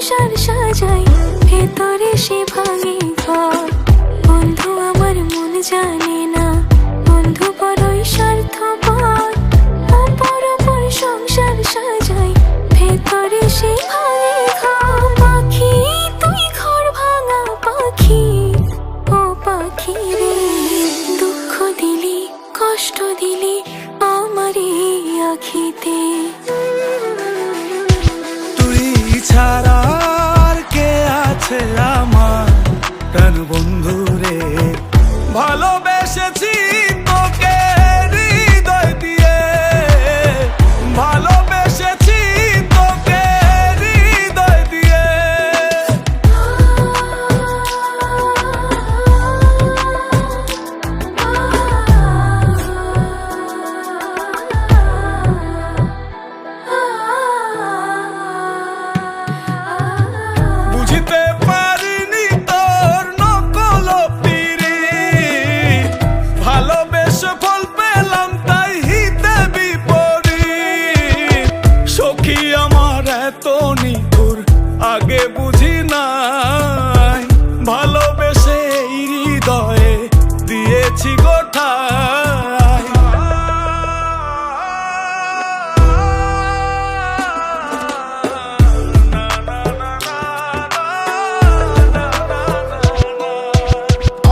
সংসার সাজাই, ভেতরে সে ভাঙে ঘর। বন্ধু আমার মন জানে না, বন্ধু বড়ই স্বার্থপর। অপর অপর সংসার সাজাই, ভেতরে সে ভাঙে ঘর। পাখি তুই ঘর ভাঙা পাখি, ও পাখি রে, দুঃখ দিলি কষ্ট দিলি আমারে আখিতে। তুই ছাড়া আর কে আছে আমার প্রাণ বন্ধু রে, ভালোবেসেছি তোকে হৃদয় দিয়ে, ভালোবেসেছি তোকে হৃদয় দিয়ে। বুঝতে পারিনি তোর নকল পিরিত, ভালোবেসে ফল পেলাম তাই হিতে বিপরীত। সখী আমার এত নিঠুর আগে বুঝি নাই, ভালোবেসে এই হৃদয়ে দিয়েছি গোঠায়।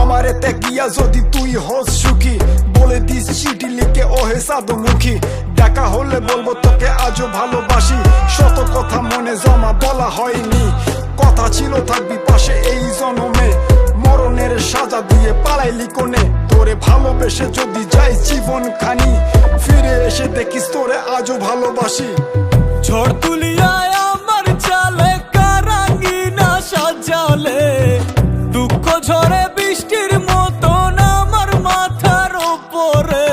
আমারে ত্যাগিয়া যদি তুই হস সুখী, বলে দিস চিঠি লিখে ওহে সাধুমুখী। দেখা হলে বলবো তোকে আজও ভালোবাসি, শত কথা মনে জমা বলা হয়নি। কথা ছিল থাকবি পাশে এই জনমে, মরণের সাজা দিয়ে পালাইলি কোনে। তোরে ভালোবেসে যদি যাই জীবন খানি, ফিরে এসে দেখিস তোরে আজও ভালোবাসি। ঝড় তুলিয়ায় আমার চালে কারাঙ্গিনা সাজালে, দুঃখ ঝরে বৃষ্টির মতন আমার মাথার উপরে।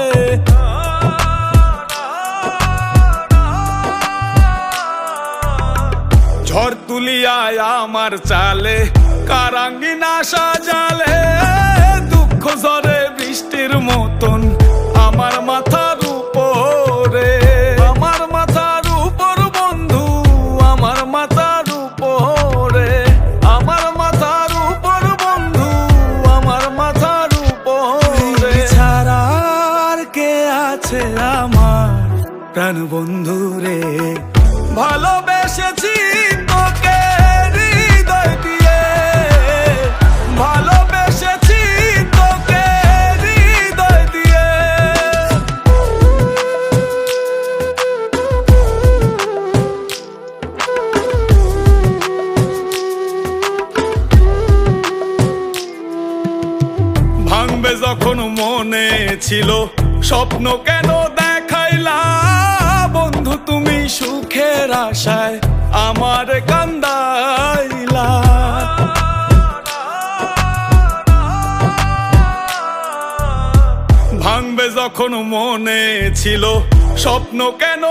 ঝড় তুলিয়ায় আমার চালে কারাঙ্গিনা সাজালে, দুঃখ ঝরে বৃষ্টির মতন আমার মাথার উপরে। আমার মাথার উপর বন্ধু, আমার মাথার উপরে, আমার মাথার উপর বন্ধু, আমার মাথার উপরে। ছাড়া আর কে আছে আমার প্রাণ বন্ধু রে, ভালোবেসেছি তোকে হৃদয় দিয়ে, ভালোবেসেছি তোকে হৃদয় দিয়ে। ভাঙবে যখন মনে ছিল স্বপ্ন কেন দেখাইলা, বন্ধু তুমি সুখের আশায় আমার কান্দাইলা। ভাঙবে যখন মনে ছিল স্বপ্ন কেন